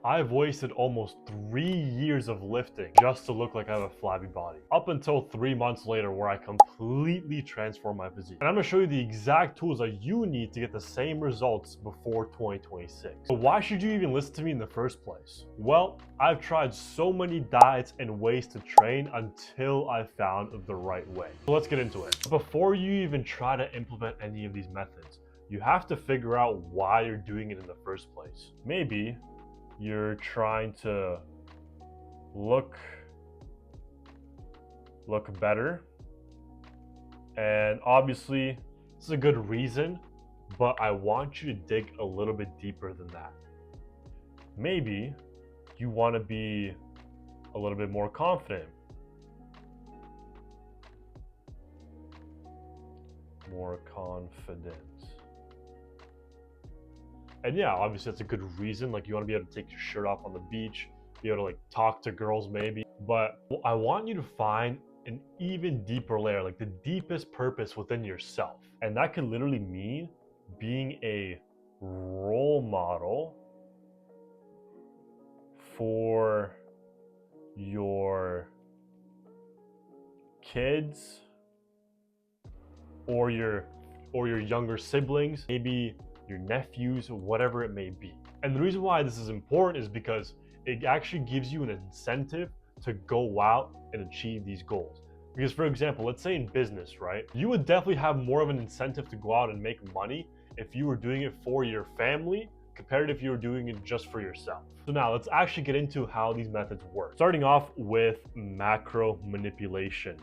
I've wasted almost 3 years of lifting just to look like I have a flabby body. Up until 3 months later where I completely transformed my physique. And I'm gonna show you the exact tools that you need to get the same results before 2026. So why should you even listen to me in the first place? Well, I've tried so many diets and ways to train until I found the right way. So let's get into it. Before you even try to implement any of these methods, you have to figure out why you're doing it in the first place. Maybe you're trying to look better, and obviously this is a good reason, but I want you to dig a little bit deeper than that. Maybe you want to be a little bit more confident, and yeah, obviously that's a good reason. Like, you want to be able to take your shirt off on the beach, be able to like talk to girls maybe. But I want you to find an even deeper layer, like the deepest purpose within yourself. And that could literally mean being a role model for your kids or your younger siblings, maybe your nephews, whatever it may be. And the reason why this is important is because it actually gives you an incentive to go out and achieve these goals. Because, for example, let's say in business, right? You would definitely have more of an incentive to go out and make money if you were doing it for your family compared to if you were doing it just for yourself. So now let's actually get into how these methods work. Starting off with macro manipulation.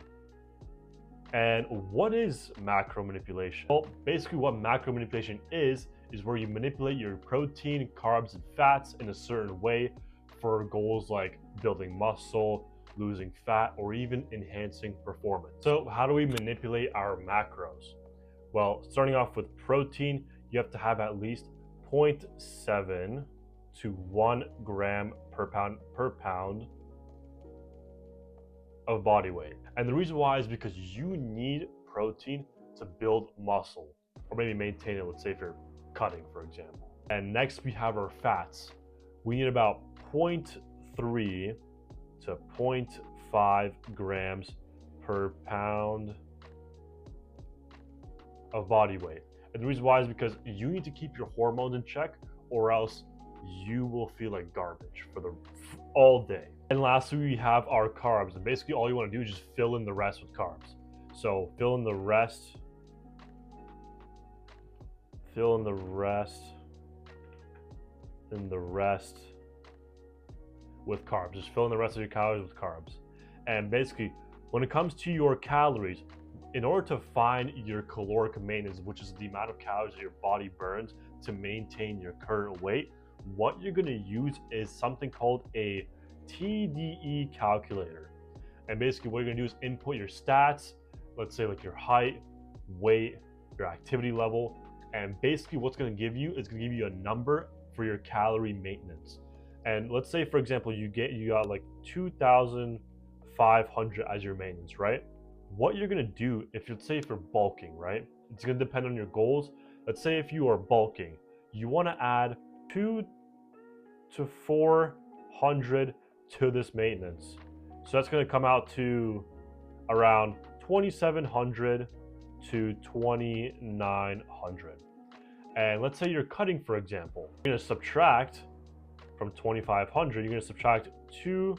And what is macro manipulation? Well, basically what macro manipulation is where you manipulate your protein, carbs, and fats in a certain way for goals like building muscle, losing fat, or even enhancing performance. So how do we manipulate our macros? Well, starting off with protein, you have to have at least 0.7 to 1 gram per pound of body weight. And the reason why is because you need protein to build muscle, or maybe maintain it, let's say if you're cutting, for example. And next we have our fats. We need about 0.3 to 0.5 grams per pound of body weight. And the reason why is because you need to keep your hormones in check, or else you will feel like garbage for all day. And lastly, we have our carbs, and basically all you want to do is just fill in the rest with carbs. So fill in the rest with carbs. Just fill in the rest of your calories with carbs. And basically, when it comes to your calories, in order to find your caloric maintenance, which is the amount of calories that your body burns to maintain your current weight, what you're going to use is something called a TDE calculator. And basically what you're going to do is input your stats, let's say like your height, weight, your activity level, and basically what's going to give you is going to give you a number for your calorie maintenance. And let's say, for example, you got like 2,500 as your maintenance, right? What you're going to do, let's say if you're bulking, right? It's going to depend on your goals. Let's say if you are bulking, you want to add 2 to 400 to this maintenance. So that's going to come out to around 2,700 to 2,900. And let's say you're cutting, for example. You're going to subtract from 2,500, you're going to subtract 2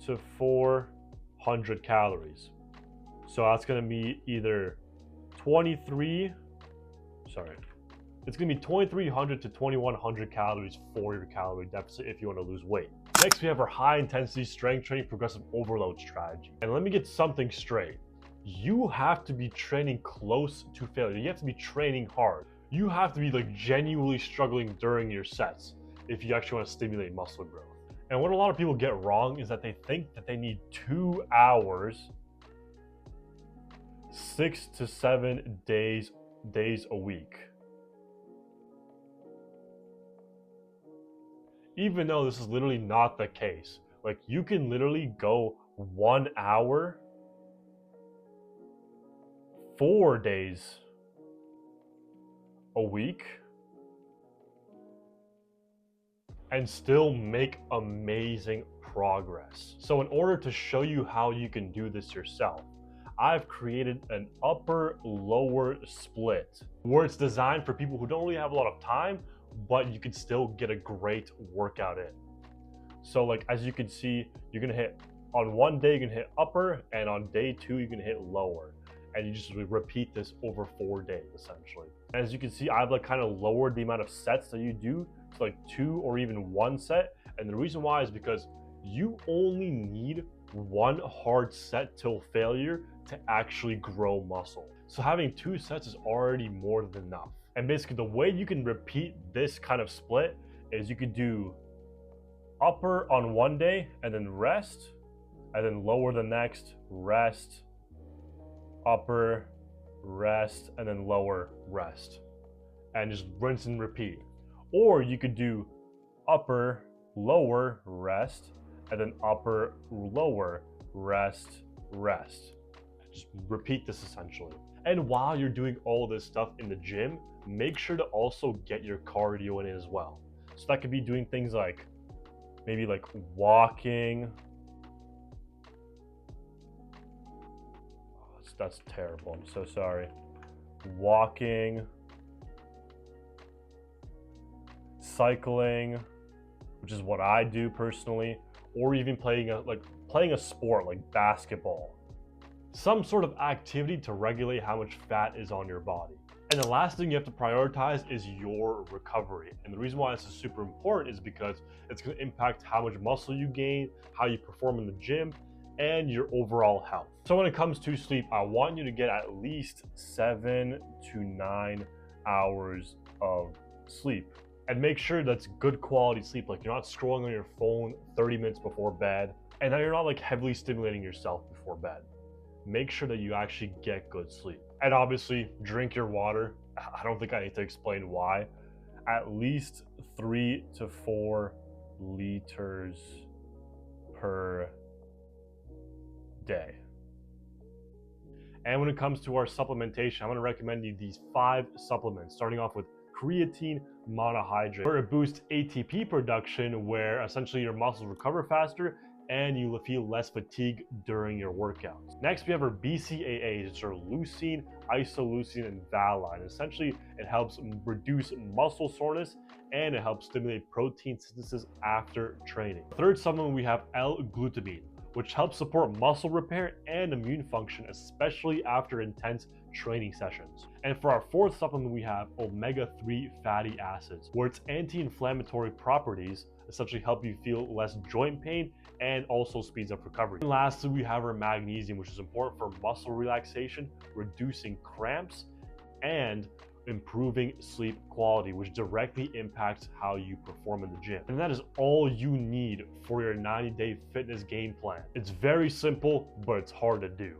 to 400 calories. So that's going to be either it's going to be 2,300 to 2,100 calories for your calorie deficit if you want to lose weight. Next, we have our high intensity strength training progressive overload strategy. And let me get something straight. You have to be training close to failure. You have to be training hard. You have to be like genuinely struggling during your sets if you actually want to stimulate muscle growth. And what a lot of people get wrong is that they think that they need 2 hours, 6 to 7 days a week. Even though this is literally not the case. Like, you can literally go 1 hour, 4 days a week, and still make amazing progress. So in order to show you how you can do this yourself, I've created an upper lower split where it's designed for people who don't really have a lot of time, but you can still get a great workout in. So like, as you can see, you're gonna hit on one day, you can hit upper, and on day 2, you can hit lower. And you just repeat this over 4 days, essentially. As you can see, I've like kind of lowered the amount of sets that you do to like 2 or even 1 set. And the reason why is because you only need 1 hard set till failure to actually grow muscle. So having 2 sets is already more than enough. And basically the way you can repeat this kind of split is you could do upper on one day and then rest, and then lower the next, rest, upper, rest, and then lower, rest, and just rinse and repeat. Or you could do upper, lower, rest, and then upper, lower, rest, rest. Just repeat this essentially. And while you're doing all this stuff in the gym, make sure to also get your cardio in as well. So that could be doing things like maybe like walking. That's terrible. I'm so sorry. Walking, cycling, which is what I do personally, or even playing a sport like basketball. Some sort of activity to regulate how much fat is on your body. And the last thing you have to prioritize is your recovery. And the reason why this is super important is because it's going to impact how much muscle you gain, how you perform in the gym, and your overall health. So when it comes to sleep, I want you to get at least 7 to 9 hours of sleep. And make sure that's good quality sleep. Like, you're not scrolling on your phone 30 minutes before bed, and that you're not like heavily stimulating yourself before bed. Make sure that you actually get good sleep. And obviously, drink your water. I don't think I need to explain why. At least 3 to 4 liters per day. And when it comes to our supplementation, I'm going to recommend you these 5 supplements, starting off with creatine monohydrate, where it boosts ATP production, where essentially your muscles recover faster and you feel less fatigue during your workouts. Next, we have our BCAAs, which are leucine, isoleucine, and valine. Essentially, it helps reduce muscle soreness and it helps stimulate protein synthesis after training. Third supplement, we have L-glutamine, which helps support muscle repair and immune function, especially after intense training sessions. And for our fourth supplement, we have omega-3 fatty acids, where its anti-inflammatory properties essentially help you feel less joint pain and also speeds up recovery. And lastly, we have our magnesium, which is important for muscle relaxation, reducing cramps, and improving sleep quality, which directly impacts how you perform in the gym. And that is all you need for your 90-day fitness game plan. It's very simple, but it's hard to do.